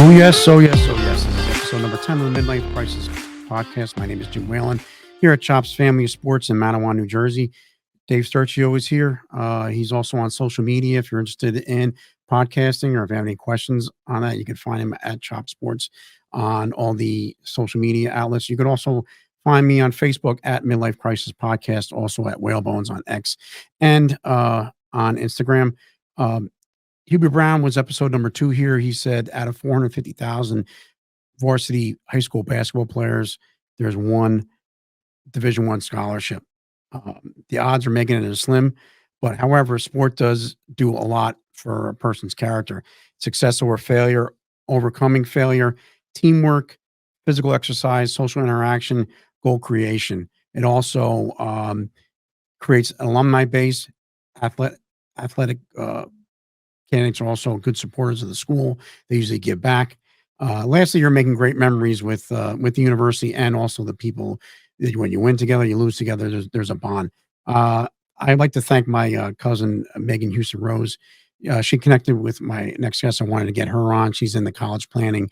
Oh, yes. Oh, yes. Oh, yes. This is episode number 10 of the Midlife Crisis podcast. My name is Jim Whelan here at Chops Family of Sports in Matawan, New Jersey. Dave Sturcio is here. He's also on social media. If you're interested in podcasting or if you have any questions on that, you can find him at Chop Sports on all the social media outlets. You could also find me on Facebook at Midlife Crisis Podcast, also at Whalebones on X and on Instagram. Hubie Brown was episode number 2 here. He said out of 450,000 varsity high school basketball players, there's one Division One scholarship. The odds are making it slim, but however, sport does do a lot for a person's character. Success over failure, overcoming failure, teamwork, physical exercise, social interaction, goal creation. It also creates an alumni base. Athletic candidates are also good supporters of the school. They usually give back. Lastly, you're making great memories with the university and also the people. When you win together, you lose together. There's a bond. I'd like to thank my cousin Megan Houston Rose. She connected with my next guest. I wanted to get her on. She's in the college planning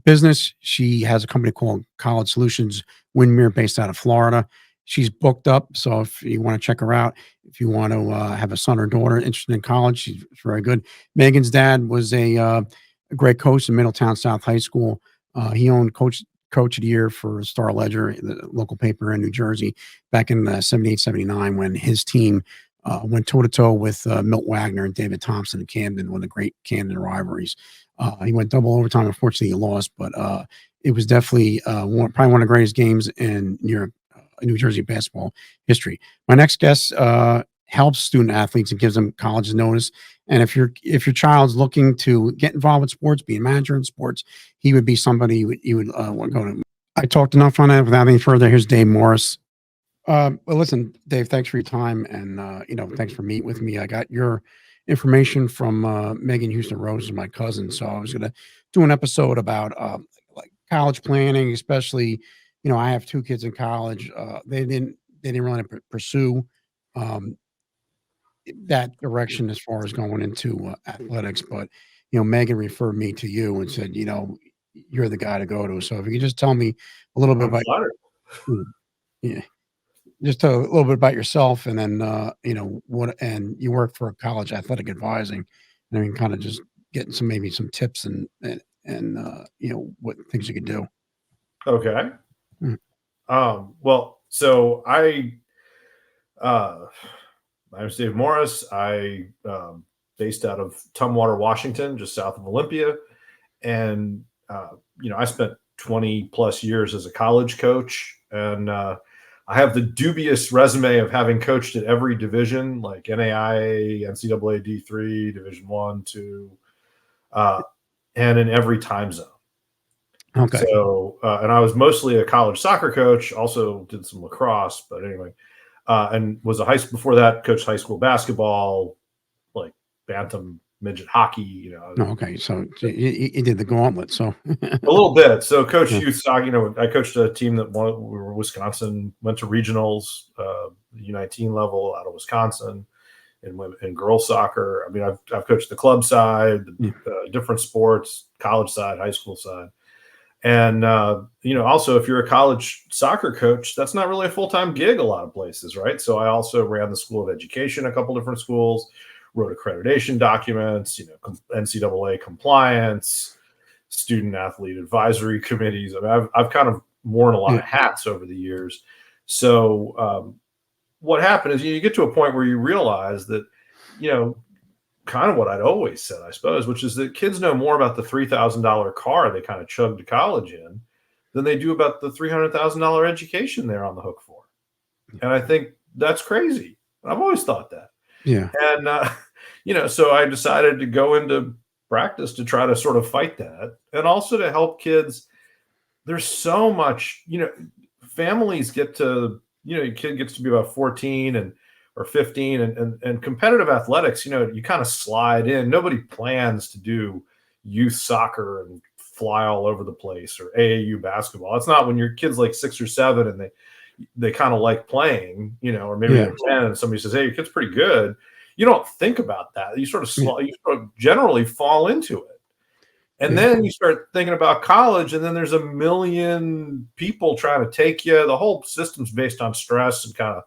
business. She has a company called College Solutions Windmere, based out of Florida. She's booked up, so if you want to check her out, if you want to have a son or daughter interested in college, she's very good. Megan's dad was a great coach in Middletown South High School. He owned coach of the year for Star Ledger, the local paper in New Jersey, back in 78, 79, when his team went toe-to-toe with Milt Wagner and David Thompson in Camden, one of the great Camden rivalries. He went double overtime. Unfortunately, he lost, but it was definitely probably one of the greatest games in New Jersey basketball history. My next guest helps student athletes and gives them college notice. And if your child's looking to get involved with sports, be a manager in sports, he would be somebody you would want to go to. I talked enough on that. Without any further, here's Dave Morris. Well, listen, Dave, thanks for your time, and thanks for meeting with me. I got your information from Megan Houston Rose, my cousin. So I was going to do an episode about like college planning, especially. I have 2 kids in college. They didn't really pursue that direction as far as going into athletics, but Megan referred me to you and said, you're the guy to go to. So if you could just tell me a little bit about, yeah, just a little bit about yourself, and then what, and you work for a college athletic advising, and I mean, kind of just getting some tips and what things you could do. Okay. Well, so I'm Dave Morris. I based out of Tumwater, Washington, just south of Olympia. And, I spent 20 plus years as a college coach, and I have the dubious resume of having coached at every division, like NAIA, NCAA D3, Division 1, 2, and in every time zone. Okay. So, and I was mostly a college soccer coach, also did some lacrosse, but anyway, and was before that, coached high school basketball, like bantam, midget hockey, Okay. So you did the gauntlet. So a little bit. So coached youth soccer, I coached a team that we were Wisconsin, went to regionals, U19 level out of Wisconsin in girls soccer. I mean, I've coached the club side, different sports, college side, high school side. And, also if you're a college soccer coach, that's not really a full-time gig a lot of places, right? So I also ran the School of Education, a couple different schools, wrote accreditation documents, NCAA compliance, student athlete advisory committees. I mean, I've kind of worn a lot of hats over the years. So what happened is you get to a point where you realize that, kind of what I'd always said, I suppose, which is that kids know more about the $3,000 car they kind of chugged to college in than they do about the $300,000 education they're on the hook for. And I think that's crazy. I've always thought that. Yeah. And, so I decided to go into practice to try to sort of fight that, and also to help kids. There's so much, families get to, your kid gets to be about 14 or 15, and competitive athletics, you kind of slide in. Nobody plans to do youth soccer and fly all over the place, or AAU basketball. It's not when your kid's like 6 or 7 and they kind of like playing, or maybe they're 10 and somebody says, hey, your kid's pretty good. You don't think about that. You sort of generally fall into it. And Yeah. then you start thinking about college, and then there's a million people trying to take you. The whole system's based on stress and kind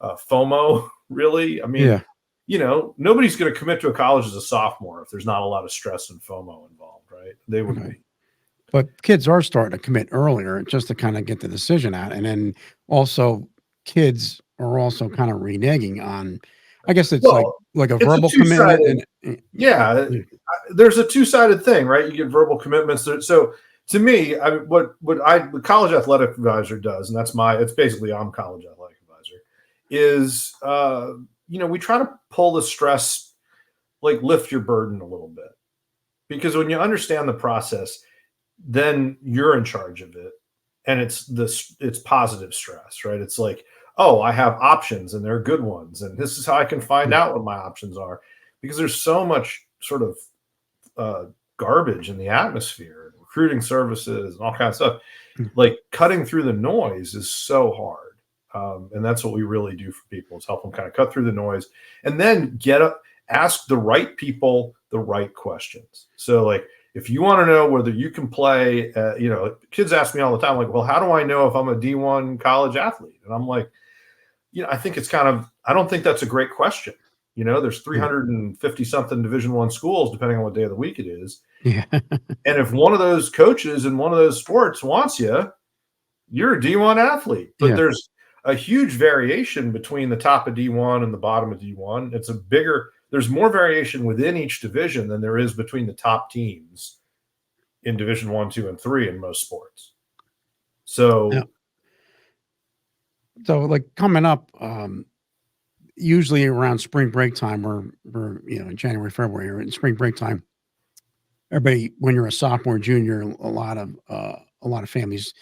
of FOMO, really. I mean, Yeah. nobody's going to commit to a college as a sophomore if there's not a lot of stress and FOMO involved, right? They wouldn't Okay. be. But kids are starting to commit earlier just to kind of get the decision out. And then also kids are also kind of reneging on, I guess it's Well, like a it's a verbal commitment two-sided. and Yeah, yeah. there's a two-sided thing, right? You get verbal commitments. So to me, what college athletic advisor does, and it's basically I'm college athletic advisor, is we try to pull the stress, like lift your burden a little bit, because when you understand the process, then you're in charge of it, and it's positive stress, right? It's like, oh, I have options and they're good ones, and this is how I can find Mm, out what my options are, because there's so much sort of uh, garbage in the atmosphere, recruiting services, and all kinds of stuff. mm. Like cutting through the noise is so hard, and that's what we really do for people, is help them kind of cut through the noise, and then get up, ask the right people the right questions. So, like, if you want to know whether you can play, kids ask me all the time, like, well, how do I know if I'm a D1 college athlete? And I'm like, I think I don't think that's a great question. There's Yeah. 350 something Division I schools, depending on what day of the week it is. Yeah. And if one of those coaches in one of those sports wants you, you're a D1 athlete. But Yeah. there's a huge variation between the top of D1 and the bottom of D1. There's more variation within each division than there is between the top teams in Division I, II, and III in most sports. Yeah. So, So like coming up, usually around spring break time or in January, February or in spring break time, everybody, when you're a sophomore, junior, a lot of families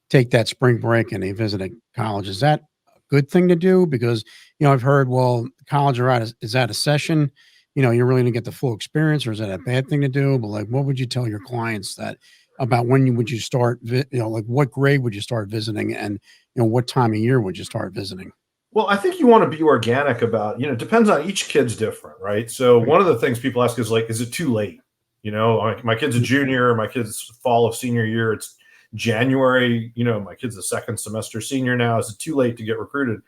take that spring break and they visit a college. Is that a good thing to do? Because, I've heard, well, college are out, is that a session? You're really gonna get the full experience, or is that a bad thing to do? But like, what would you tell your clients that about would you start, like what grade would you start visiting and, what time of year would you start visiting? well, I think you want to be organic about, it depends on each kid's different, right? So Right. one of the things people ask is like, is it too late? My kid's a Mm, junior, my kid's fall of senior year. It's January, my kid's a second semester senior now. Is it too late to get recruited?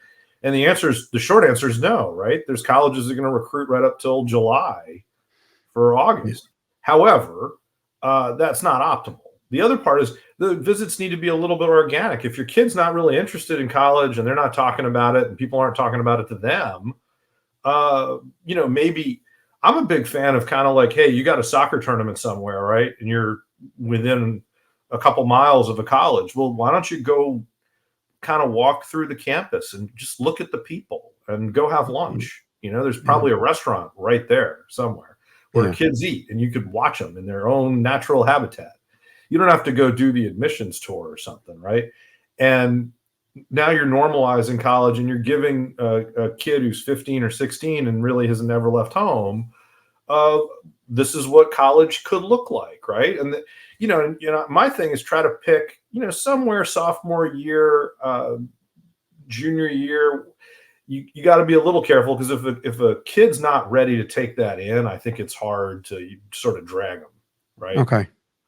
And the short answer is no, right? There's colleges that are going to recruit right up till July for yeah. August. However, that's not optimal. The other part is the visits need to be a little bit organic. If your kid's not really interested in college and they're not talking about it and people aren't talking about it to them, maybe I'm a big fan of kind of like, hey, you got a soccer tournament somewhere, right? And you're within a couple miles of a college. Well, why don't you go kind of walk through the campus and just look at the people and go have Mm, lunch? There's yeah. probably a restaurant right there somewhere where Yeah. kids eat and you could watch them in their own natural habitat. You don't have to go do the admissions tour or something, right? And now you're normalizing college and you're giving a kid who's 15 or 16 and really has never left home, uh, this is what college could look like, right? And my thing is try to pick, somewhere sophomore year, junior year. You got to be a little careful, because if a kid's not ready to take that in, I think it's hard to sort of drag them, right? Okay.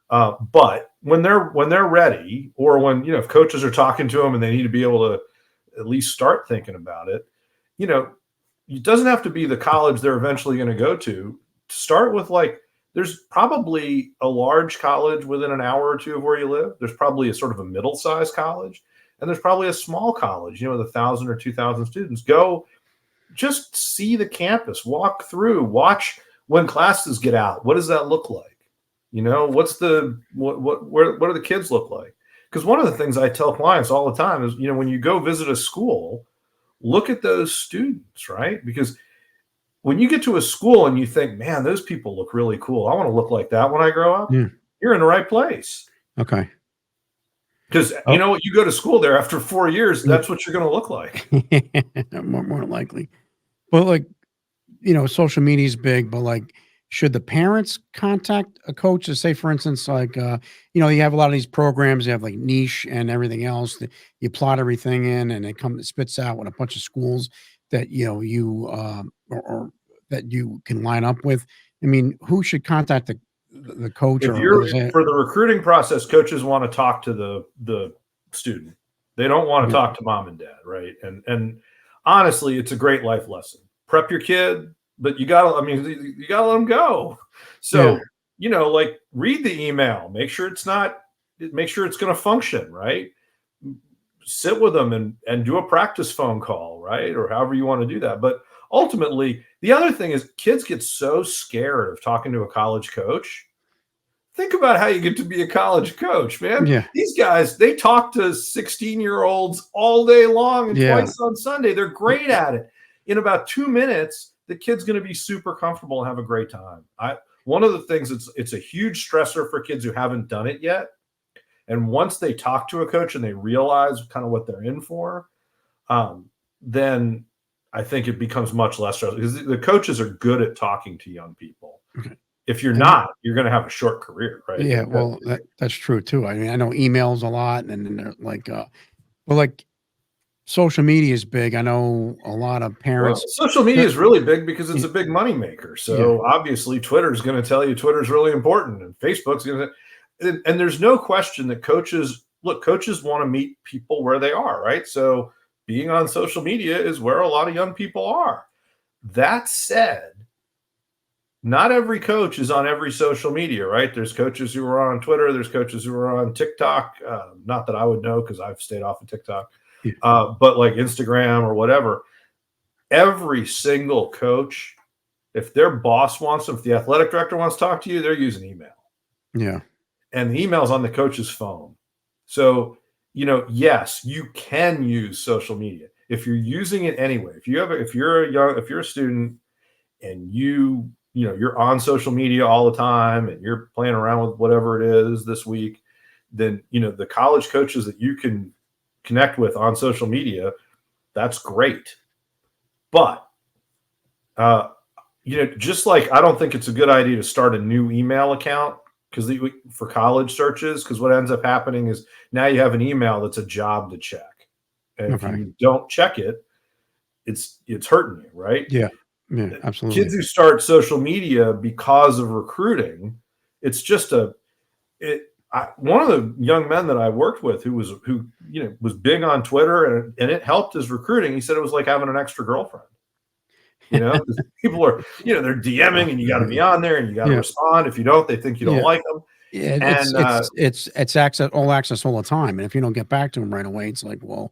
But when they're ready, or when if coaches are talking to them and they need to be able to at least start thinking about it, you know, it doesn't have to be the college they're eventually going to go to. Start with, like, there's probably a large college within an hour or two of where you live. There's probably a sort of a middle-sized college, and there's probably a small college, with 1,000 or 2,000 students. Go just see the campus, walk through, watch when classes get out. What does that look like? What's the what do the kids look like? Because one of the things I tell clients all the time is, when you go visit a school, look at those students, right? Because when you get to a school and you think, man, those people look really cool, I want to look like that when I grow up, Yeah. you're in the right place. Okay. Because Oh, you go to school there after 4 years, yeah. that's what you're going to look like. More than likely. But like, social media is big, but like, should the parents contact a coach to say, for instance, like, you have a lot of these programs, you have like niche and everything else that you plot everything in and it spits out with a bunch of schools that, or that you can line up with. I mean, who should contact the coach If or you're is it? for the recruiting process, coaches want to talk to the student. They don't want to Yeah, talk to mom and dad, right? And honestly, it's a great life lesson. Prep your kid, but you gotta, I mean, you gotta let them go. yeah, So, like read the email, make sure it's going to function, right? Sit with them and do a practice phone call, right? Or however you want to do that. But ultimately, the other thing is kids get so scared of talking to a college coach. Think about how you get to be a college coach, man. yeah, These guys, they talk to 16-year-olds all day long and yeah, twice on Sunday. They're great at it. In about 2 minutes, the kid's going to be super comfortable and have a great time. One of the things, it's a huge stressor for kids who haven't done it yet. And once they talk to a coach and they realize kind of what they're in for, then I think it becomes much less stressful because the coaches are good at talking to young people. okay. If you're And not, you're going to have a short career, right? yeah, well, that's true too. I mean, I know emails a lot, and then they're like, well, like social media is big. I know a lot of Well, parents. social media that- is really big because it's y- a big moneymaker. Yeah, So obviously, Twitter is going to tell you Twitter's really important, and Facebook's going to. And there's no question that coaches want to meet people where they are, right? So being on social media is where a lot of young people are. That said, not every coach is on every social media, right? There's coaches who are on Twitter. There's coaches who are on TikTok. Not that I would know because I've stayed off of TikTok, yeah, but like Instagram or whatever. Every single coach, if their boss wants them, if the athletic director wants to talk to you, they're using email. yeah, And the email's on the coach's phone. So, yes, you can use social media. If you're using it anyway, if you're a student and you're on social media all the time and you're playing around with whatever it is this week, then the college coaches that you can connect with on social media, that's great. But just like I don't think it's a good idea to start a new email account for college searches, because what ends up happening is now you have an email that's a job to check, and if okay, you don't check it, it's hurting you, right? yeah, yeah, Kids absolutely, who start social media because of recruiting, it's just one of the young men that I worked with who was big on Twitter and it helped his recruiting. He said it was like having an extra girlfriend. 'Cause people are, they're DMing and you got to be on there and you got to yeah, respond. If you don't, they think you don't yeah. like them. Yeah, And it's access all the time, and if you don't get back to them right away, it's like, well,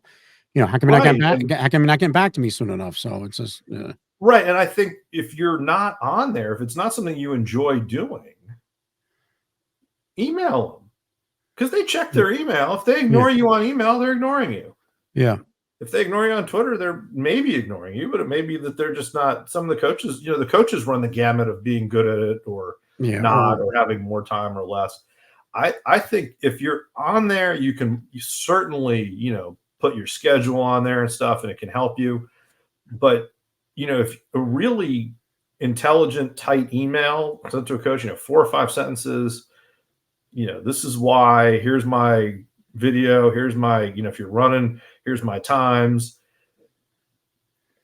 how come you're not right, getting back? and How come you're not getting back to me soon enough? So it's just, right, and I think if you're not on there, if it's not something you enjoy doing, email them because they check yeah, their email. If they yeah, ignore you on email, they're ignoring you. yeah, If they ignore you on Twitter, they're maybe ignoring you, but it may be that they're just not. Some of the coaches, the coaches run the gamut of being good at it or yeah, not, or having more time or less. I think if you're on there, you certainly, put your schedule on there and stuff, and it can help you. But, if a really intelligent, tight email sent to a coach, 4 or 5 sentences, this is why, here's my video, here's my, if you're running, here's my times.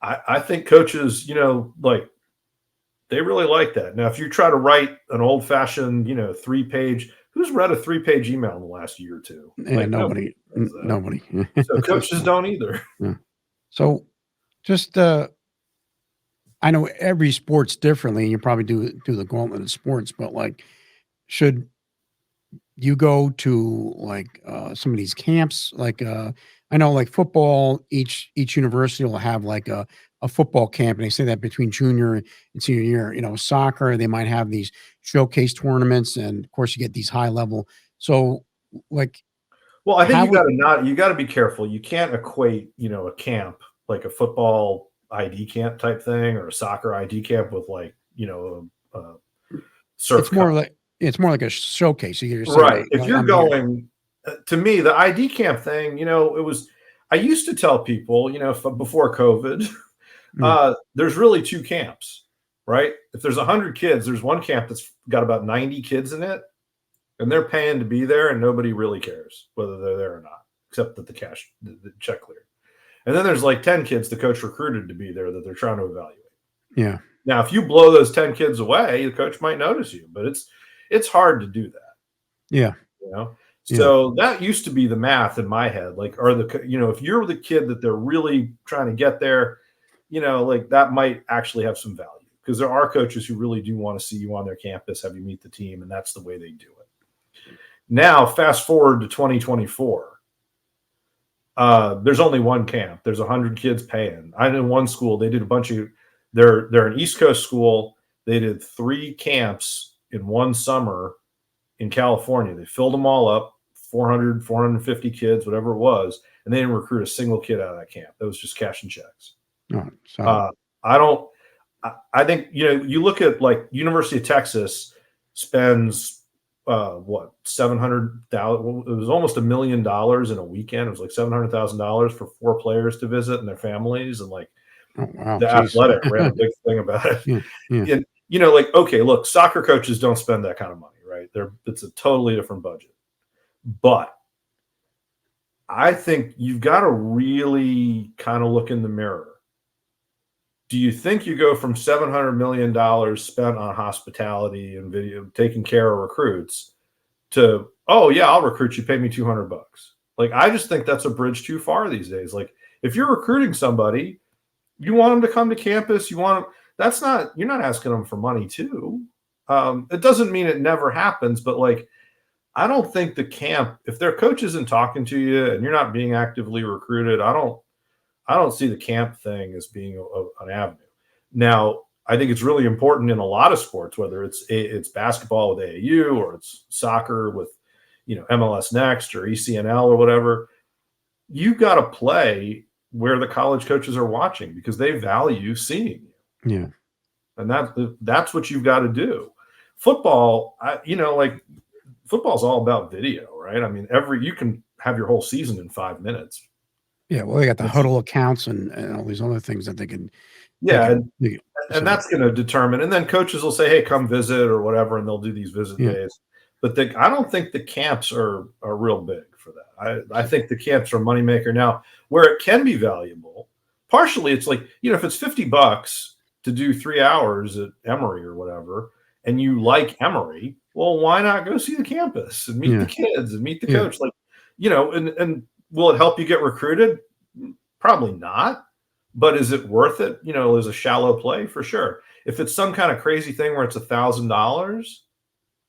I think coaches, they really like that. Now, if you try to write an old fashioned, 3-page, who's read a 3-page email in the last year or two? yeah, Like nobody, does that. nobody. So coaches don't either. Yeah. So just, I know every sport's differently, and you probably do the gauntlet of sports, but like, should you go to like some of these camps? Like, I know like football, each university will have like a football camp, and they say that between junior and senior year. Soccer, they might have these showcase tournaments, and of course, you get these high level. So, like, Well, I think how would you got to be careful. You can't equate, a camp like a football ID camp type thing or a soccer ID camp with like, a surf it's more cup. like a showcase? You're saying Right. that, If like, you're I'm here. going to me, the ID camp thing, I used to tell people, before COVID, Mm, there's really 2 camps, right? If there's 100 kids, there's one camp that's got about 90 kids in it, and they're paying to be there, and nobody really cares whether they're there or not, except that the check cleared. And then there's like 10 kids the coach recruited to be there that they're trying to evaluate. yeah. Now, if you blow those 10 kids away, the coach might notice you, but It's hard to do that, Yeah. you know? Yeah. So that used to be the math in my head. Like, if you're the kid that they're really trying to get there, like that might actually have some value, because there are coaches who really do want to see you on their campus, have you meet the team, and that's the way they do it. Now, fast forward to 2024. There's only one camp. There's 100 kids paying. I know one school, they did a bunch of, they're an East Coast school. They did 3 camps in one summer in California. They filled them all up, 400, 450 kids, whatever it was, and they didn't recruit a single kid out of that camp. That was just cash and checks. Oh, so I think, you look at like University of Texas spends what, 700,000, it was almost $1 million in a weekend. It was like $700,000 for 4 players to visit and their families. And like, oh, wow, the geez. Athletic ran a big thing about it. Yeah. Yeah. And, like, okay, look, soccer coaches don't spend that kind of money, right? It's a totally different budget. But I think you've got to really kind of look in the mirror. Do you think you go from $700 million spent on hospitality and video, taking care of recruits, to, oh yeah, I'll recruit you, pay me $200? Like, I just think that's a bridge too far these days. Like, if you're recruiting somebody, you want them to come to campus, you're not asking them for money too. It doesn't mean it never happens, but like, I don't think the camp, if their coach isn't talking to you and you're not being actively recruited, I don't see the camp thing as being an avenue. Now, I think it's really important in a lot of sports, whether it's basketball with AAU or it's soccer with, MLS Next or ECNL or whatever. You've got to play where the college coaches are watching, because they value seeing you. Yeah. And that's what you've got to do. Football, football's all about video, right? I mean, you can have your whole season in 5 minutes. Yeah. Well, they got the huddle accounts and all these other things that they can. Yeah. And that's going to determine. And then coaches will say, hey, come visit or whatever. And they'll do these visit days. But I don't think the camps are real big for that. I think the camps are a moneymaker. Now, where it can be valuable, partially it's like, if it's $50 to do 3 hours at Emory or whatever, and you like Emory, well, why not go see the campus and meet the kids and meet the coach? Like, and will it help you get recruited? Probably not. But is it worth it? There's a shallow play for sure. If it's some kind of crazy thing where it's $1,000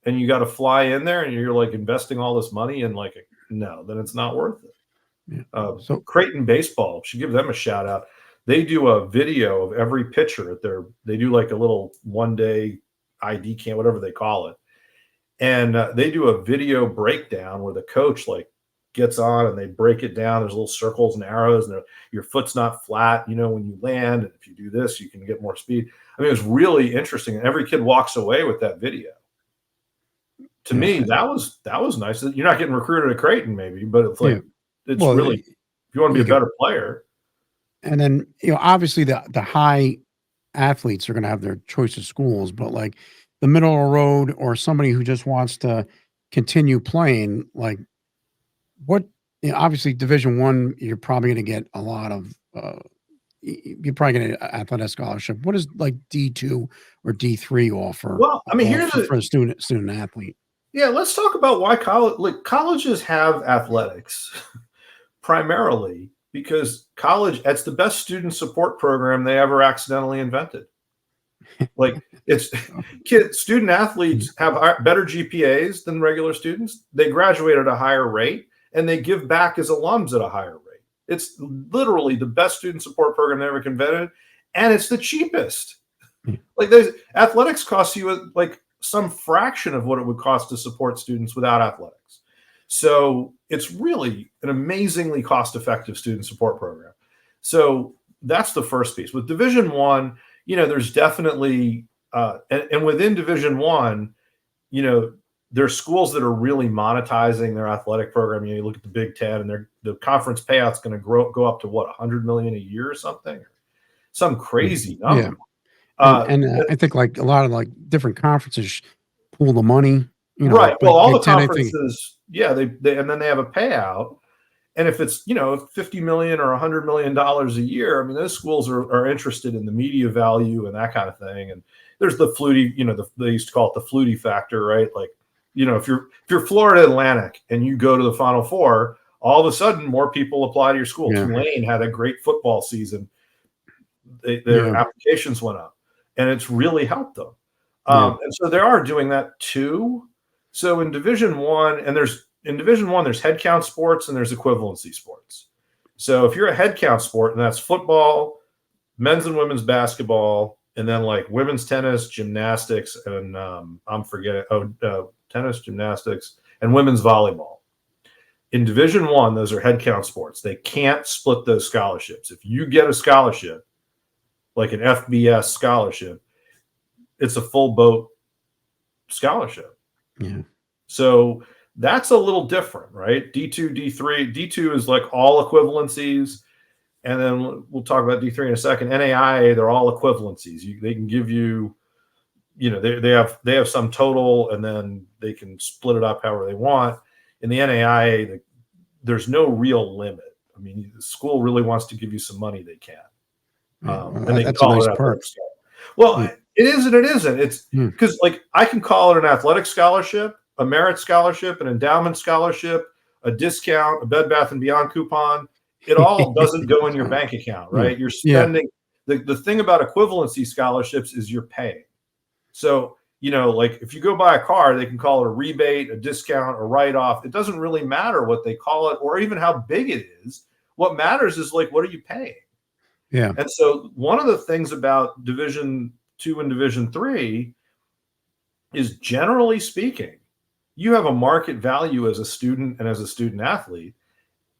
and you got to fly in there and you're like investing all this money and like, no, then it's not worth it. Yeah. So Creighton baseball, should give them a shout out. They do a video of every pitcher they do like a little 1-day ID camp, whatever they call it. And they do a video breakdown where the coach like gets on and they break it down. There's little circles and arrows, and your foot's not flat, when you land. And if you do this, you can get more speed. I mean, it's really interesting. And every kid walks away with that video. To me, that was nice. You're not getting recruited at Creighton, maybe, but it's like, really, if you want to be a better player. And then, obviously the high athletes are going to have their choice of schools, but like the middle of the road or somebody who just wants to continue playing, like what, obviously Division I, you're probably going to get a lot of, you're probably going to get an athletic scholarship. What does like D2 or D3 offer? Well, I mean, here's for a student athlete. Yeah, let's talk about why colleges have athletics primarily because it's the best student support program they ever accidentally invented. Like, student athletes have better GPAs than regular students. They graduate at a higher rate, and they give back as alums at a higher rate. It's literally the best student support program they ever invented, and it's the cheapest. Like, athletics costs you like some fraction of what it would cost to support students without athletics. So it's really an amazingly cost-effective student support program. So that's the first piece. With Division I, there's definitely and within Division I, there's schools that are really monetizing their athletic program. You look at the Big Ten, and the conference payout's going to go up to what, $100 million a year or something, some crazy number. Yeah. And I think like a lot of like different conferences pool the money, right. Well, all the conferences, they and then they have a payout. And if it's, $50 million or $100 million a year, I mean, those schools are interested in the media value and that kind of thing. And there's the Flutie, they used to call it the Flutie factor, right? Like, if you're Florida Atlantic and you go to the Final Four, all of a sudden more people apply to your school. Yeah. Tulane had a great football season. Their applications went up, and it's really helped them. And so they are doing that too. So in Division I, there's head count sports and there's equivalency sports. So if you're a head count sport, and that's football, men's and women's basketball, and then like women's tennis, gymnastics, and tennis, gymnastics, and women's volleyball. In Division I, those are head count sports. They can't split those scholarships. If you get a scholarship, like an FBS scholarship, it's a full boat scholarship. Yeah. So that's a little different, right? D2, D3. D2 is like all equivalencies. And then we'll talk about D3 in a second. NAIA, they're all equivalencies. They can give you, they have some total, and then they can split it up however they want. In the NAIA, there's no real limit. I mean, the school really wants to give you some money, they can. And they that's call a nice it perk. Well, it is and it isn't. It's because like I can call it an athletic scholarship, a merit scholarship, an endowment scholarship, a discount, a Bed Bath & Beyond coupon. It all doesn't go in your bank account, right? You're spending. The thing about equivalency scholarships is you're paying. So, like if you go buy a car, they can call it a rebate, a discount, a write-off. It doesn't really matter what they call it or even how big it is. What matters is like, what are you paying? Yeah. And so one of the things about Division II and Division III is, generally speaking, you have a market value as a student and as a student athlete,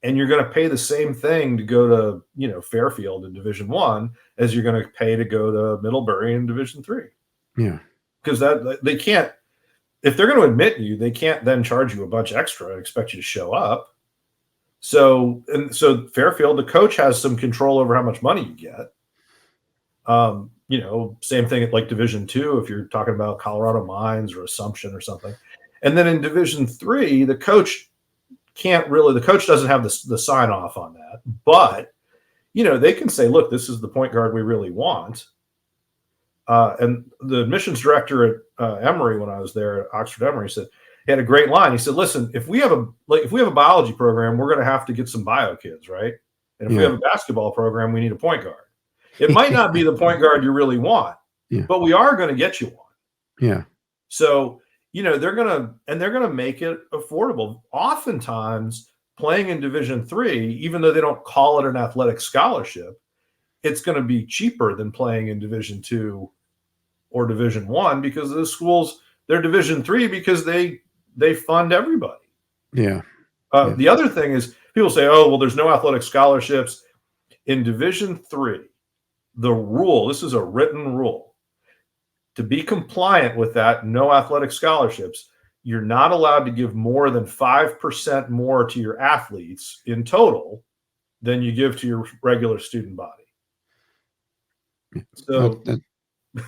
and you're going to pay the same thing to go to, Fairfield in Division I as you're going to pay to go to Middlebury in Division III. Yeah. Because they can't, if they're going to admit you, they can't then charge you a bunch extra and expect you to show up. So Fairfield, the coach has some control over how much money you get. Same thing at like Division II, if you're talking about Colorado Mines or Assumption or something. And then in Division III, the coach doesn't have the sign off on that, but they can say, look, this is the point guard we really want. And the admissions director at Emory, when I was there at Oxford Emory, said, he had a great line. He said, listen, if we have a biology program, we're going to have to get some bio kids, right? And if we have a basketball program, we need a point guard. It might not be the point guard you really want, but we are going to get you one. Yeah. So, they're going to make it affordable. Oftentimes playing in Division III, even though they don't call it an athletic scholarship, it's going to be cheaper than playing in Division II or Division I, because those schools, they're Division III because they fund everybody. Yeah. The other thing is, people say, oh, well, there's no athletic scholarships. In Division III, the rule, this is a written rule, to be compliant with that, no athletic scholarships, you're not allowed to give more than 5% more to your athletes in total than you give to your regular student body. So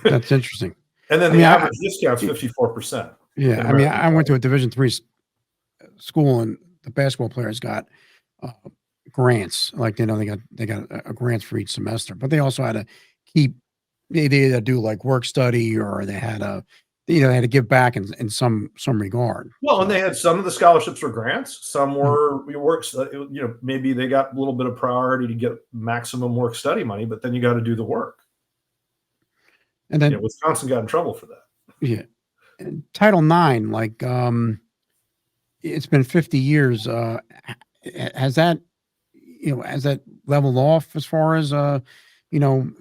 that's interesting. And then the average discount's 54%. Yeah. I mean, I went to a Division III school, and the basketball players got grants. Like, they got a grants for each semester, but they also had to keep, they had to do like work study, or they had to give back in some regard. Well, and they had some of the scholarships were grants. Some were works. Maybe they got a little bit of priority to get maximum work study money, but then you got to do the work. And then Wisconsin got in trouble for that. Yeah. And Title IX, like, it's been 50 years. Has that leveled off as far as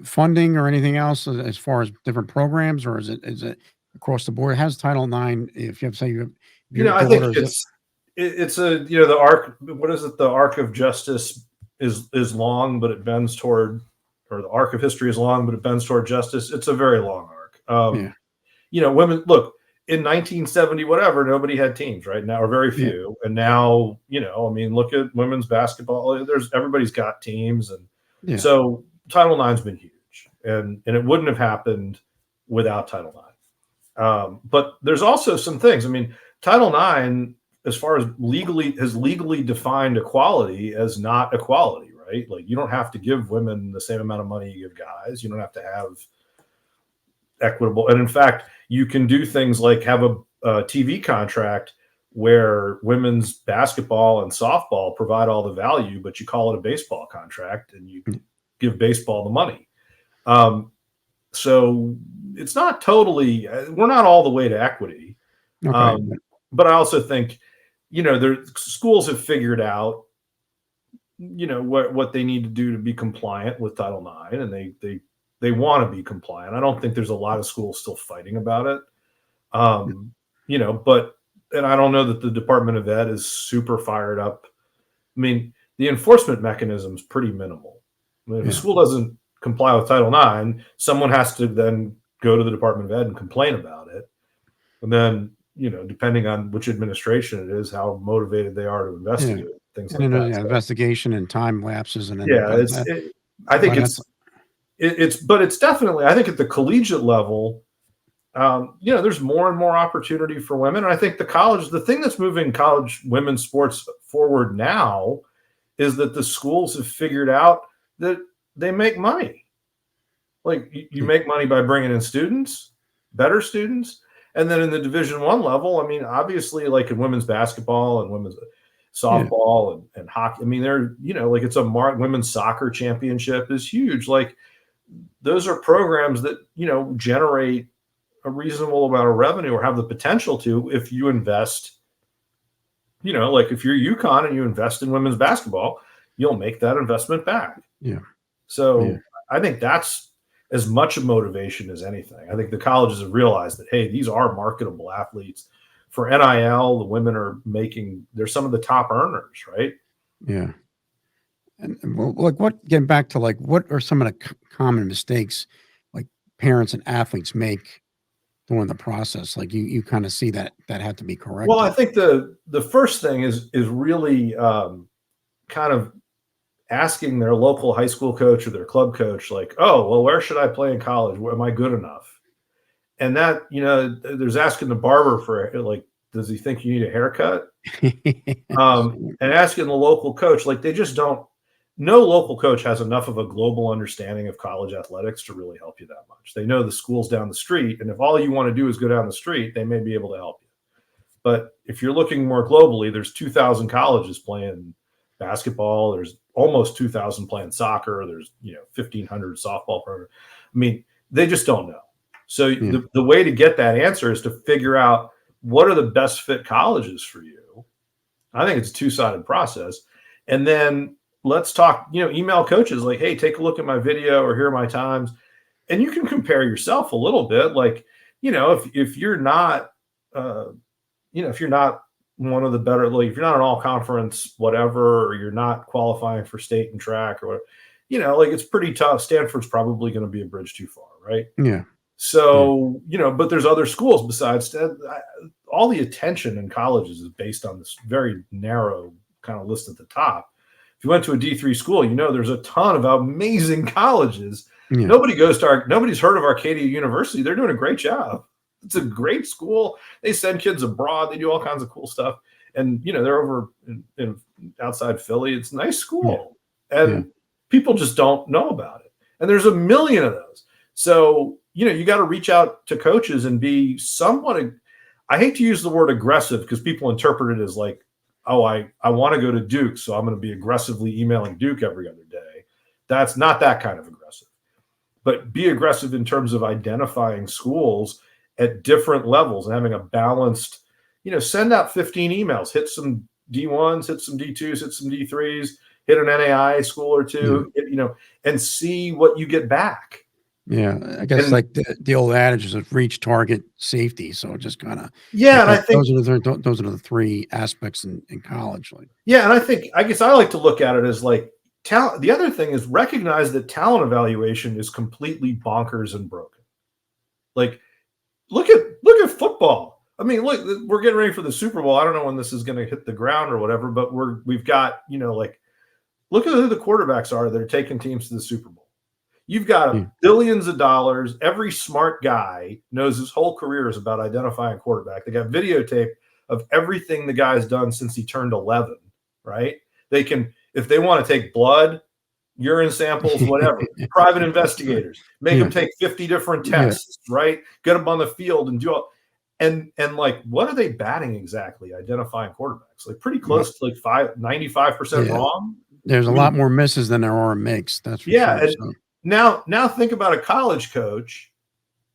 funding or anything else, as far as different programs, or is it across the board? Has Title IX, if you have, say, I think it's the arc. What is it? The arc of justice is long, but it bends toward, or the arc of history is long, but it bends toward justice. It's a very long arc. Women, look, in 1970, whatever, nobody had teams, right? Now, or very few. And now, look at women's basketball. Everybody's got teams. And so Title IX's been huge, and it wouldn't have happened without Title IX. But there's also some things. I mean, Title IX, as far as has legally defined equality as not equality, right? Like, you don't have to give women the same amount of money you give guys. You don't have to have, equitable. And in fact, you can do things like have a TV contract where women's basketball and softball provide all the value, but you call it a baseball contract and you give baseball the money. So it's not totally, we're not all the way to equity. Okay. But I also think, schools have figured out, what they need to do to be compliant with Title IX, and they want to be compliant. I don't think there's a lot of schools still fighting about it. And I don't know that the Department of Ed is super fired up. I mean, the enforcement mechanism is pretty minimal. I mean, if a school doesn't comply with Title IX, someone has to then go to the Department of Ed and complain about it. And then, depending on which administration it is, how motivated they are to investigate things like that. So, investigation and time lapses, and then it's definitely, I think at the collegiate level, there's more and more opportunity for women. And I think the thing that's moving college women's sports forward now is that the schools have figured out that they make money. Like you make money by bringing in students, better students. And then in the Division I level, I mean, obviously like in women's basketball and women's softball and hockey, I mean, they're, it's a women's soccer championship is huge. Like those are programs that, generate a reasonable amount of revenue or have the potential to, if you invest, like if you're UConn and you invest in women's basketball, you'll make that investment back. Yeah. So I think that's as much a motivation as anything. I think the colleges have realized that, hey, these are marketable athletes. For NIL, the women they're some of the top earners, right? Yeah. And getting back to what are some of the common mistakes like parents and athletes make during the process? Like you kind of see that had to be corrected. Well, I think the first thing is really kind of asking their local high school coach or their club coach, like, oh, well, where should I play in college? Am I good enough? And that, there's asking the barber for, like, does he think you need a haircut? And asking the local coach, like, they just don't, no local coach has enough of a global understanding of college athletics to really help you that much. They know the schools down the street, and if all you want to do is go down the street, they may be able to help you. But if you're looking more globally, there's 2,000 colleges playing basketball. There's almost 2,000 playing soccer. There's 1,500 softball programs. I mean, they just don't know. So the way to get that answer is to figure out what are the best fit colleges for you. I think it's a two-sided process. And then let's talk, email coaches like, hey, take a look at my video or here are my times. And you can compare yourself a little bit. Like, if you're not, if you're not one of the better, like if you're not an all conference, whatever, or you're not qualifying for state and track or whatever, like it's pretty tough. Stanford's probably going to be a bridge too far. Right. Yeah. So, but there's other schools besides all the attention in colleges is based on this very narrow kind of list at the top. If you went to a D3 school, there's a ton of amazing colleges. Yeah. Nobody's heard of Arcadia University. They're doing a great job. It's a great school. They send kids abroad. They do all kinds of cool stuff. And, they're over in outside Philly. It's a nice school. Yeah. And people just don't know about it. And there's a million of those. So, you got to reach out to coaches and be somewhat, I hate to use the word aggressive because people interpret it as like, oh, I want to go to Duke, so I'm going to be aggressively emailing Duke every other day. That's not that kind of aggressive. But be aggressive in terms of identifying schools at different levels and having a balanced, send out 15 emails, hit some D1s, hit some D2s, hit some D3s, hit an NAI school or two, and see what you get back. Yeah, I guess the old adage is reach, target, safety. So just kind of and I think those are the three aspects in college. And I guess I like to look at it as like talent. The other thing is recognize that talent evaluation is completely bonkers and broken. Like look at football. I mean, look, we're getting ready for the Super Bowl. I don't know when this is going to hit the ground or whatever, but we've got look at who the quarterbacks are that are taking teams to the Super Bowl. You've got billions of dollars. Every smart guy knows his whole career is about identifying a quarterback. They got videotape of everything the guy's done since he turned 11, right? They can, if they want to take blood, urine samples, whatever. Private investigators, make them take 50 different tests, right? Get them on the field and do all. And like, what are they batting exactly? Identifying quarterbacks, like pretty close to like 95% wrong. There's a lot more misses than there are makes. That's for sure. And so. Now think about a college coach.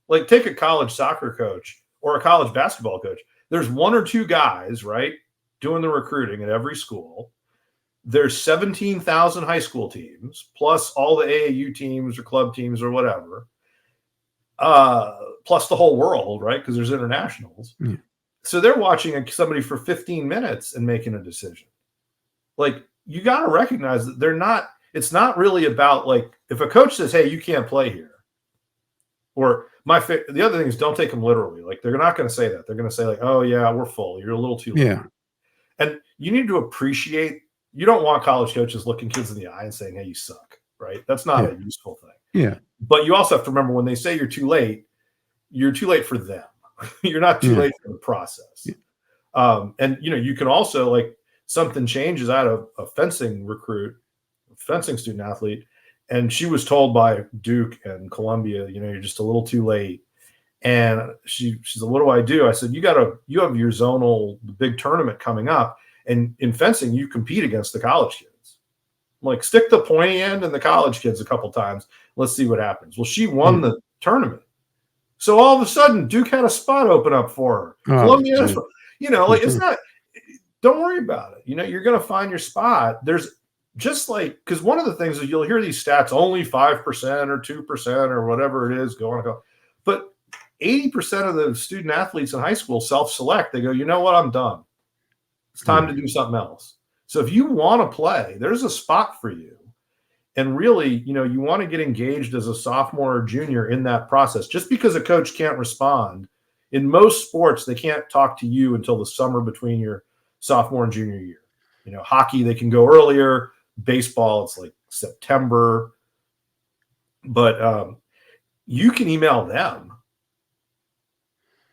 Like, take a college soccer coach or a college basketball coach. There's one or two guys, right, doing the recruiting at every school. There's 17,000 high school teams, plus all the AAU teams or club teams or whatever, plus the whole world, right, because there's internationals. So they're watching somebody for 15 minutes and making a decision. Like, you got to recognize that it's not really about, like, if a coach says, hey, you can't play here, or the other thing is, don't take them literally. Like, they're not going to say that. They're going to say, like, oh yeah, we're full. You're a little too late. And you need to appreciate, you don't want college coaches looking kids in the eye and saying, hey, you suck, right? That's not a useful thing. But you also have to remember, when they say you're too late for them. You're not too late for the process. And, you can also, like, something changes out of a fencing student athlete, and she was told by Duke and Columbia, you're just a little too late. And she's like, what do I do? I said, you have your zonal big tournament coming up, and in fencing, you compete against the college kids. I'm like, stick the pointy end in the college kids a couple times. Let's see what happens. Well, she won the tournament. So all of a sudden, Duke had a spot open up for her. Columbia, like, it's not, don't worry about it. You're going to find your spot. There's just, like, because one of the things is, you'll hear these stats, only 5% or 2% or whatever it is go. But 80% of the student athletes in high school self-select. They go, you know what? I'm done. It's time to do something else. So if you want to play, there's a spot for you. And really, you want to get engaged as a sophomore or junior in that process. Just because a coach can't respond, in most sports, they can't talk to you until the summer between your sophomore and junior year. Hockey, they can go earlier. Baseball, it's like September. But you can email them.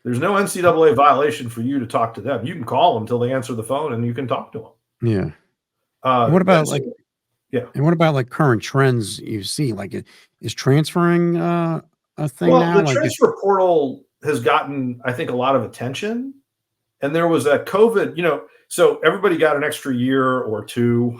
There's no NCAA violation for you to talk to them. You can call them until they answer the phone, and you can talk to them. What about and what about, like, current trends you see? Like, is transferring a thing now? The transfer portal has gotten, I think, a lot of attention. And there was a COVID, so everybody got an extra year or two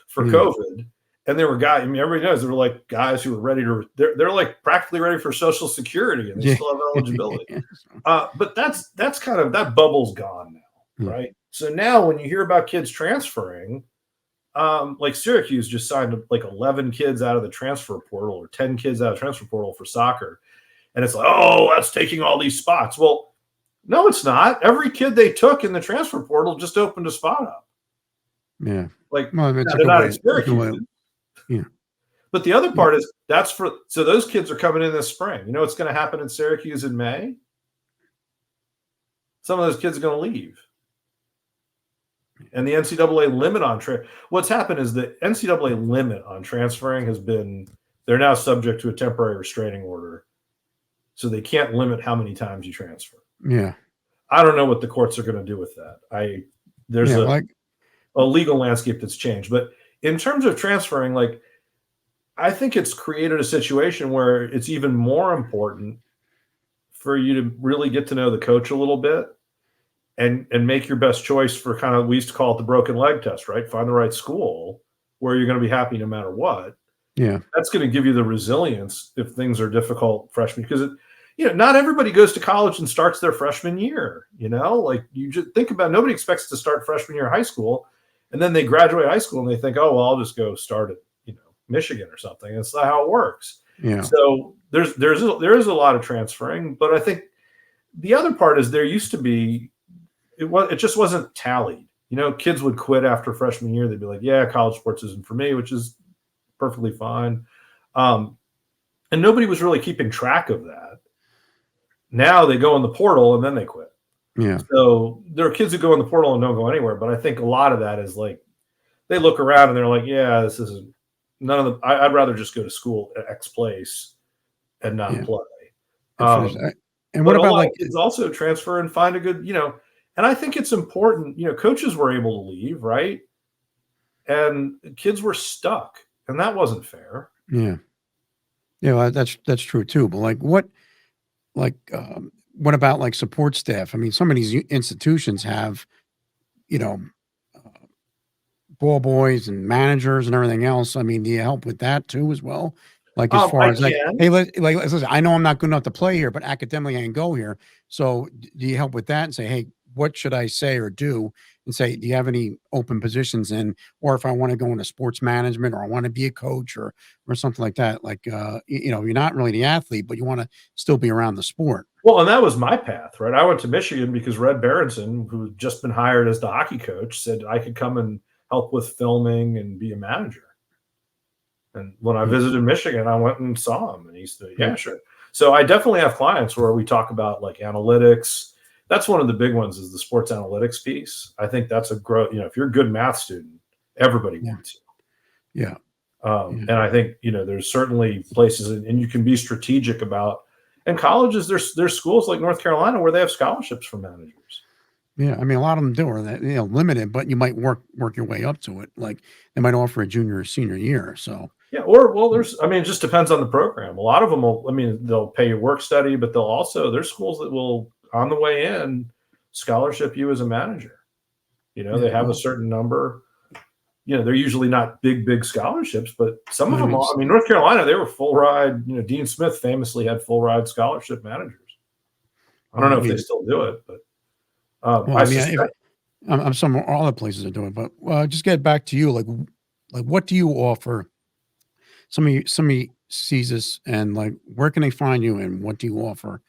for COVID. And there were guys, everybody knows, there were, like, guys who were ready to, they're like practically ready for Social Security, and they still have eligibility. But that's kind of, that bubble's gone now, right? So now when you hear about kids transferring, like Syracuse just signed like 11 kids out of the transfer portal, or 10 kids out of the transfer portal for soccer. And it's like, oh, that's taking all these spots. Well, no, it's not. Every kid they took in the transfer portal just opened a spot up. Like, they're not at Syracuse. But the other part is, so those kids are coming in this spring. You know what's going to happen in Syracuse in May? Some of those kids are going to leave. And the NCAA limit on what's happened is the NCAA limit on transferring has been, they're now subject to a temporary restraining order. So they can't limit how many times you transfer. I don't know what the courts are going to do with that. There's a legal landscape that's changed. But in terms of transferring, like, I think it's created a situation where it's even more important for you to really get to know the coach a little bit and make your best choice for, kind of, we used to call it the broken leg test, right? Find the right school where you're going to be happy no matter what. That's going to give you the resilience if things are difficult freshman, because not everybody goes to college and starts their freshman year. Like, you just think about, nobody expects to start freshman year of high school, and then they graduate high school and they think, oh, well, I'll just go start at Michigan or something. It's not how it works. So there is a lot of transferring, but I think the other part is, there used to be, it just wasn't tallied. Kids would quit after freshman year. They'd be like, yeah, college sports isn't for me, which is perfectly fine. And nobody was really keeping track of that. Now they go in the portal and then they quit. So there are kids who go in the portal and don't go anywhere. But I think a lot of that is, like, they look around and they're like, yeah, this isn't, none of the, I'd rather just go to school at X place and not play. And what about, like, kids also transfer and find a good, and I think it's important, coaches were able to leave, right? And kids were stuck. and that wasn't fair. Yeah. Yeah. Well, that's true too. But like, what about like support staff? I mean, some of these institutions have, you know, uh, ball boys and managers and everything else. I mean, do you help with that too as well? Like as far I as like, can. hey, let's listen, I know I'm not good enough to play here, but academically I can go here. So do you help with that and say, hey, what should I say or do? And say, do you have any open positions in, or if I want to go into sports management or I want to be a coach or something like that? Like you're not really the athlete, but you want to still be around the sport. Well, and that was my path, right? I went to Michigan because Red Berenson, who had just been hired as the hockey coach, said I could come and help with filming and be a manager. And when I Yeah. visited Michigan, I went and saw him, and he said, "Yeah, Yeah. sure." So I definitely have clients where we talk about like analytics. That's one of the big ones is the sports analytics piece. I think that's a growth. If you're a good math student, everybody Yeah. wants Yeah. you. Yeah. And I think there's certainly places, and you can be strategic about. And colleges, there's schools like North Carolina where they have scholarships for managers. Yeah, I mean, a lot of them do, or that limited, but you might work your way up to it. Like they might offer a junior or senior year. So Yeah, or well, it just depends on the program. A lot of them will, they'll pay you work study, but there's schools that will, on the way in, scholarship you as a manager. yeah, They have a well, certain number. They're usually not big scholarships, but some of I them mean, are. North Carolina, they were full ride. Dean Smith famously had full ride scholarship managers. I don't well, know I if they mean, still do it, but well, I I mean, if suspect. I'm some other places are doing, but just get back to you. Like, what do you offer? Somebody sees this, and like, where can they find you, and what do you offer?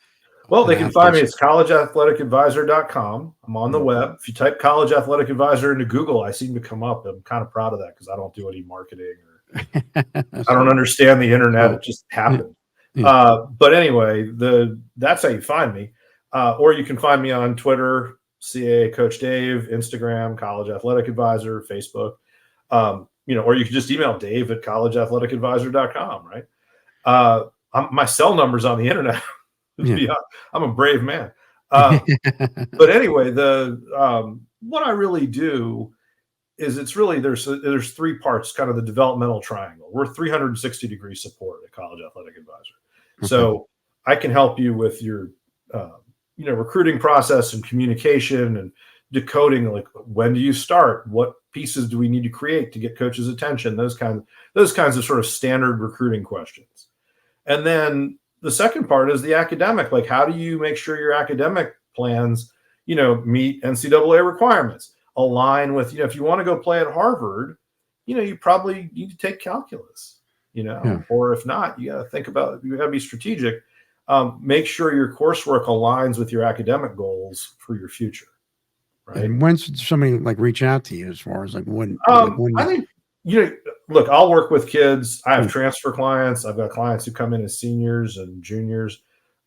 Well, And they how can can they? find me. It's collegeathleticadvisor.com. I'm on the Mm. web. If you type college athletic advisor into Google, I seem to come up. I'm kind of proud of that because I don't do any marketing or I don't So, understand the internet. oh, It just yeah, happened. yeah, But anyway, that's how you find me. Or you can find me on Twitter, CAA Coach Dave, Instagram, College Athletic Advisor, Facebook. Or you can just email Dave at collegeathleticadvisor.com, right? My cell number's on the internet. yeah. I'm a brave man. But anyway, what I really do is it's really there's three parts, kind of the developmental triangle. We're 360-degree support at College Athletic Advisor. Okay. So I can help you with your recruiting process and communication and decoding, like when do you start, what pieces do we need to create to get coaches' attention, those kinds of sort of standard recruiting questions. And then the second part is the academic, like how do you make sure your academic plans meet NCAA requirements, align with, if you want to go play at Harvard, you probably need to take calculus, Yeah. or if not, you got to think about, you got to be strategic. Make sure your coursework aligns with your academic goals for your future. Right. And when should somebody like reach out to you as far as like when I think, look, I'll work with kids. I have Mm. transfer clients. I've got clients who come in as seniors and juniors.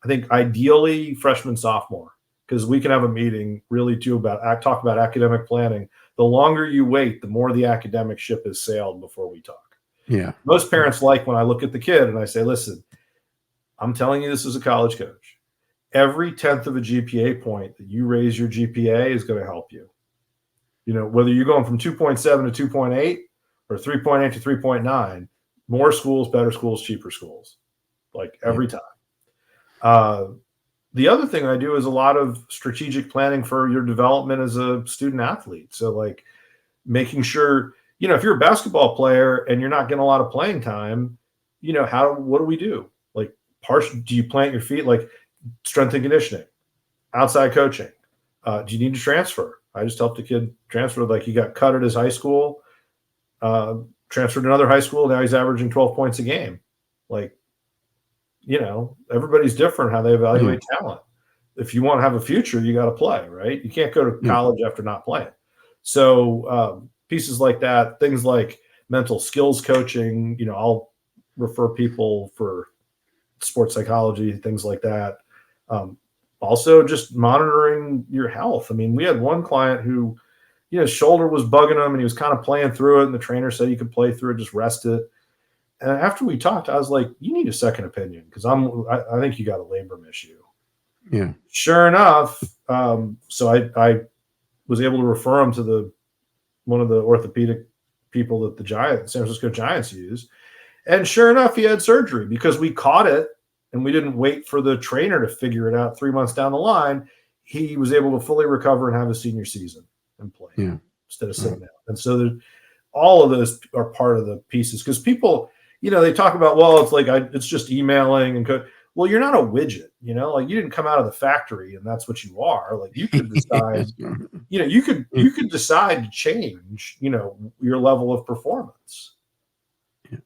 I think ideally freshman, sophomore, because we can have a meeting really too talk about academic planning. The longer you wait, the more the academic ship has sailed before we talk. Yeah. Most parents like when I look at the kid and I say, listen, I'm telling you this as a college coach. Every 10th of a GPA point that you raise your GPA is going to help you. Whether you're going from 2.7 to 2.8 or 3.8 to 3.9, more schools, better schools, cheaper schools, like every time. The other thing I do is a lot of strategic planning for your development as a student athlete. So like making sure, if you're a basketball player and you're not getting a lot of playing time, what do we do? Like do you plant your feet? Like strength and conditioning, outside coaching. Do you need to transfer? I just helped a kid transfer. Like he got cut at his high school, transferred to another high school. Now he's averaging 12 points a game. Like, everybody's different how they evaluate talent. If you want to have a future, you got to play, right? You can't go to college after not playing. So pieces like that, things like mental skills coaching, I'll refer people for sports psychology, things like that. Also just monitoring your health. We had one client who, his shoulder was bugging him and he was kind of playing through it. And the trainer said he could play through it, just rest it. And after we talked, I was like, you need a second opinion because I think you got a labrum issue. Yeah. Sure enough. So I was able to refer him to one of the orthopedic people that the San Francisco Giants use. And sure enough, he had surgery because we caught it and we didn't wait for the trainer to figure it out 3 months down the line. He was able to fully recover and have a senior season and play instead of sitting out. And so all of those are part of the pieces because people, they talk about, well, it's like it's just emailing and well, you're not a widget, like you didn't come out of the factory and that's what you are. Like you could decide, you could decide to change, your level of performance. Yeah.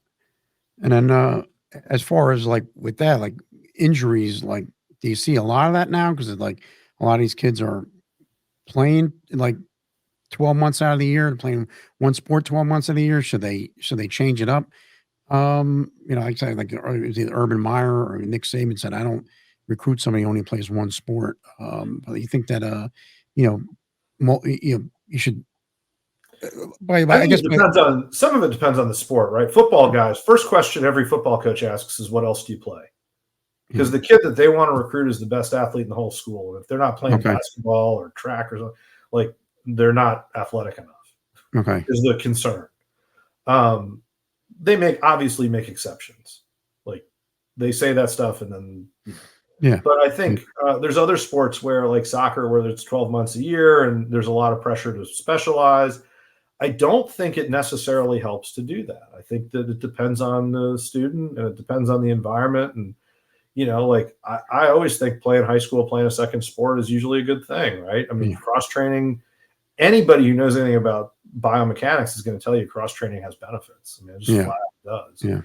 And then as far as like with that, like injuries, like do you see a lot of that now? Because like a lot of these kids are playing like 12 months out of the year, playing one sport 12 months of the year. Should they change it up? I say like it was either Urban Meyer or Nick Saban said, I don't recruit somebody who only plays one sport. But you think that you should. I guess it depends on some of it depends on the sport, right? Football guys, first question every football coach asks is, "What else do you play?" Because the kid that they want to recruit is the best athlete in the whole school, and if they're not playing basketball or track or something, like they're not athletic enough. Okay, is the concern. They obviously make exceptions, like they say that stuff, and then But I think there's other sports where, like soccer, where it's 12 months a year, and there's a lot of pressure to specialize. I don't think it necessarily helps to do that. I think that it depends on the student and it depends on the environment. And, like I always think playing high school, playing a second sport is usually a good thing, right? I mean, cross-training, anybody who knows anything about biomechanics is going to tell you cross-training has benefits. I mean, it just flat out does. Yeah.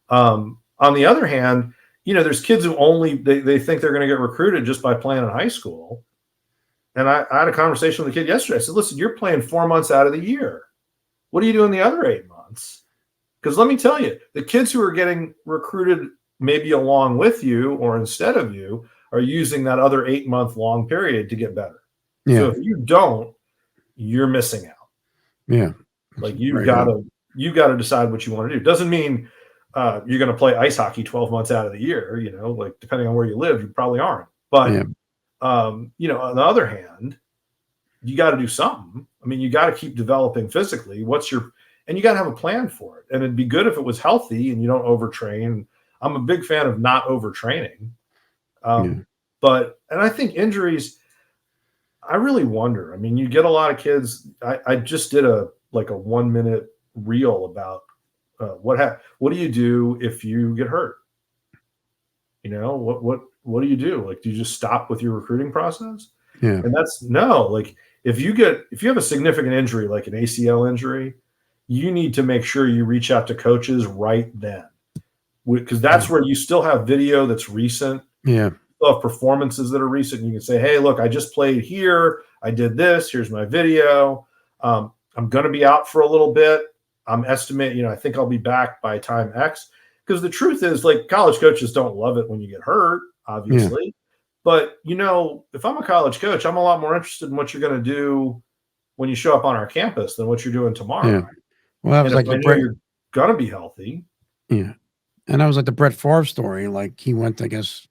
On the other hand, there's kids who they think they're going to get recruited just by playing in high school. And I had a conversation with a kid yesterday. I said, listen, you're playing 4 months out of the year. What are you doing the other 8 months? Because let me tell you, the kids who are getting recruited maybe along with you or instead of you are using that other 8-month long period to get better. Yeah. So if you don't, you're missing out. Yeah. Like you've got to decide what you want to do. Doesn't mean you're going to play ice hockey 12 months out of the year, like depending on where you live, you probably aren't. But, on the other hand, you got to do something. I mean, you got to keep developing physically. And you got to have a plan for it. And it'd be good if it was healthy and you don't overtrain. I'm a big fan of not overtraining. But I think injuries, I really wonder. I mean, you get a lot of kids. I just did a 1-minute reel about what do you do if you get hurt? What do you do? Like, do you just stop with your recruiting process? Yeah. And that's no, like if you have a significant injury, like an ACL injury, you need to make sure you reach out to coaches right then, because that's where you still have video that's recent. Yeah. You have performances that are recent. You can say, hey, look, I just played here. I did this. Here's my video. I'm going to be out for a little bit. I'm estimating, I think I'll be back by time X. Because the truth is, like, college coaches don't love it when you get hurt, obviously. Yeah. But, if I'm a college coach, I'm a lot more interested in what you're going to do when you show up on our campus than what you're doing tomorrow. Yeah. Well, that was like you're going to be healthy. Yeah. And that was like the Brett Favre story. Like he went, I guess,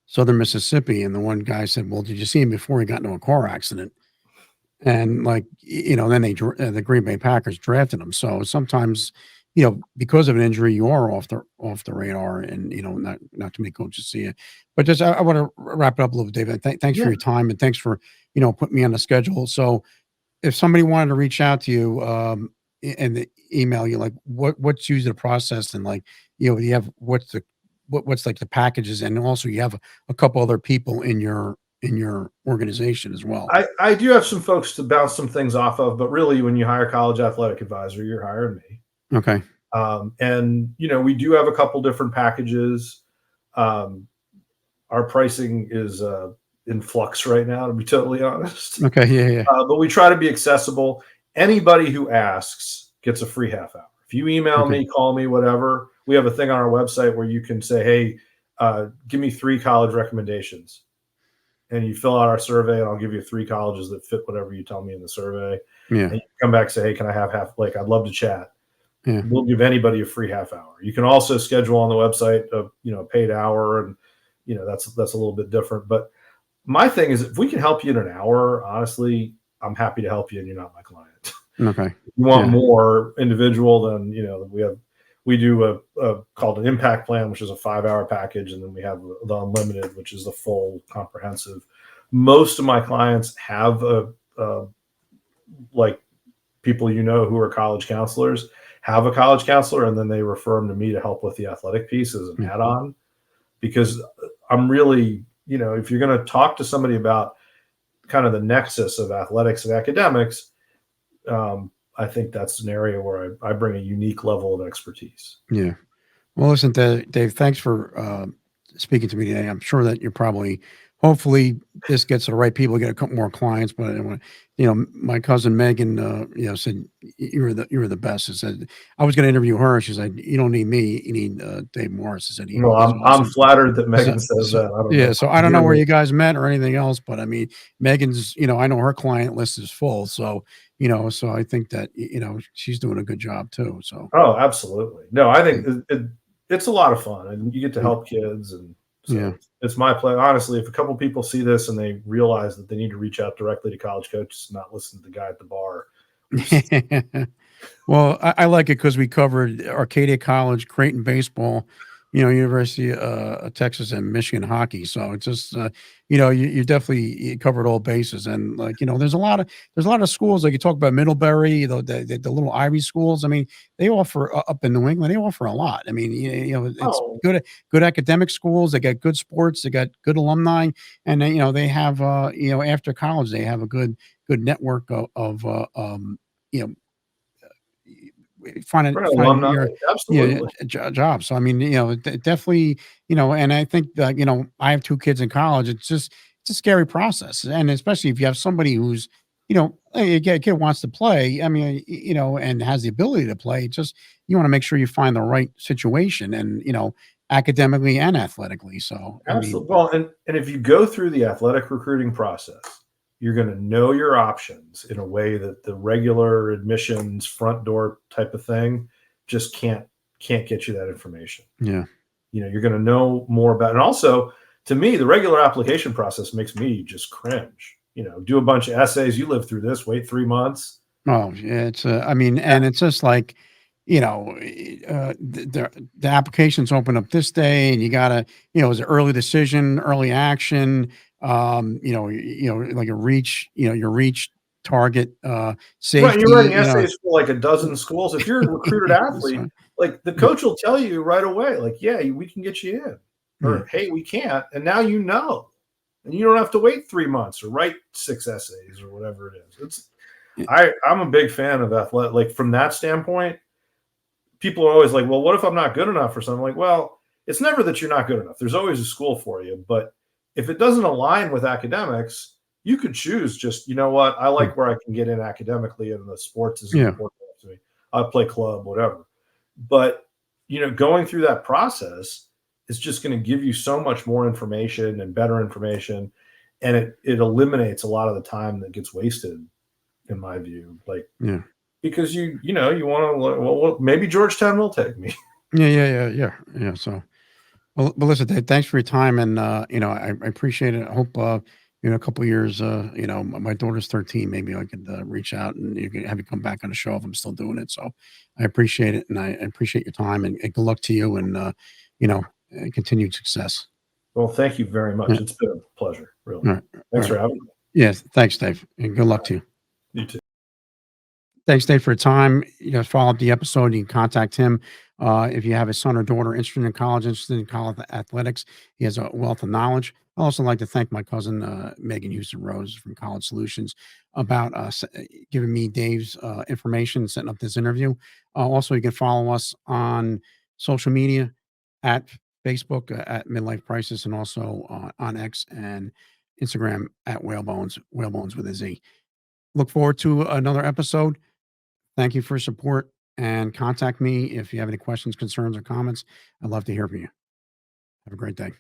Southern Mississippi, and the one guy said, well, did you see him before he got into a car accident? And then the Green Bay Packers drafted him. So sometimes, because of an injury, you are off the radar, and not too many coaches see it. But just I want to wrap it up a little bit, David. Thanks for your time, and thanks for putting me on the schedule. So if somebody wanted to reach out to you and email you, like what's usually the process, and like you have what's like the packages, and also you have a couple other people in your organization as well. I do have some folks to bounce some things off of, but really when you hire college athletic advisor, you're hiring me. Okay. And we do have a couple different packages. Our pricing is in flux right now, to be totally honest. Okay. Yeah. But we try to be accessible. Anybody who asks gets a free half hour. If you email me, call me, whatever, we have a thing on our website where you can say, hey, give me 3 college recommendations. And you fill out our survey, and I'll give you 3 colleges that fit whatever you tell me in the survey. Yeah. And you come back and say, hey, can I have I'd love to chat. Yeah. We'll give anybody a free half hour. You can also schedule on the website a paid hour, and that's a little bit different. But my thing is, if we can help you in an hour, honestly, I'm happy to help you, and you're not my client. Okay. If you want Yeah. more individual, then we do a called an impact plan, which is a 5 hour package, and then we have the unlimited, which is the full comprehensive. Most of my clients have a like people who are college counselors have a college counselor, and then they refer them to me to help with the athletic piece as an Yeah. add-on. Because I'm really, if you're going to talk to somebody about kind of the nexus of athletics and academics, I think that's an area where I bring a unique level of expertise. Yeah. Well, listen, Dave, thanks for speaking to me today. I'm sure that you're probably, hopefully, this gets to the right people, get a couple more clients. But I want, my cousin Megan, said you were the best. I said I was going to interview her. She said you don't need me, you need Dave Morris. I said Well, he's I'm awesome. flattered that So, Megan says so that. I don't know yeah, if so I I can don't hear know where that. you guys met or anything else, but I mean, Megan's, I know her client list is full. So so I think that she's doing a good job too. So Oh, absolutely. No, I yeah, think it's a lot of fun, and you get to help kids, and yeah. so it's my pleasure. Honestly, if a couple people see this and they realize that they need to reach out directly to college coaches, and not listen to the guy at the bar, who's Well, I like it because we covered Arcadia College, Creighton baseball, University of Texas and Michigan hockey. So it's just, you definitely you covered all bases. And like, there's a lot of schools like you talk about Middlebury, the little Ivy schools. I mean, they offer up in New England, they offer a lot. I mean, it's oh, good academic schools. They got good sports. They got good alumni, and then, they have, after college, they have a good network of you know finding right, finding alumni, your absolutely. job. So I mean, definitely, and I think that I have two kids in college. It's a scary process, and especially if you have somebody who's a kid wants to play. I mean, and has the ability to play. It's just you want to make sure you find the right situation, and academically and athletically. So I mean, Absolutely. Well, and if you go through the athletic recruiting process, you're going to know your options in a way that the regular admissions front door type of thing just can't get you that information. yeah. You're going to know more about, and also to me, the regular application process makes me just cringe. Do a bunch of essays. You live through this. Wait 3 months. Oh, yeah, I mean, and it's just like, the applications open up this day, and you gotta, it's an early decision, early action, like a reach, your reach target, Right, and safety, you're writing essays for like a dozen schools. If you're a recruited athlete, so, like the coach will tell you right away, like, yeah, we can get you in, yeah, or hey, we can't, and now and you don't have to wait 3 months or write 6 essays or whatever it is. yeah, I'm a big fan of athletic. Like from that standpoint, people are always like, well, what if I'm not good enough for something? Like, well, it's never that you're not good enough. There's always a school for you. But if it doesn't align with academics, you could choose just, you know what, I yeah, like where I can get in academically and the sports isn't yeah, important to me. I play club, whatever. But, going through that process is just going to give you so much more information and better information. And it eliminates a lot of the time that gets wasted, in my view. Like, yeah. because you want to, well, maybe Georgetown will take me. Yeah, yeah, yeah, yeah, yeah. So, well, listen, Dave, thanks for your time, and I appreciate it. I hope in a couple of years, my daughter's 13. Maybe I could reach out and you can have you come back on the show if I'm still doing it. So, I appreciate it, and I appreciate your time, and good luck to you, and continued success. Well, thank you very much. Yeah, It's been a pleasure, really. all right, all Thanks right. for having me. Yes, thanks, Dave, and good luck to you. You too. Thanks, Dave, for your time. Follow up the episode. You can contact him if you have a son or daughter interested in college athletics. He has a wealth of knowledge. I'd also like to thank my cousin Megan Houston Rose from College Solutions about giving me Dave's information and setting up this interview. Also, you can follow us on social media at Facebook at Midlife Crisis, and also on X and Instagram at Whalebones with a Z. Look forward to another episode. Thank you for your support, and contact me if you have any questions, concerns, or comments. I'd love to hear from you. Have a great day.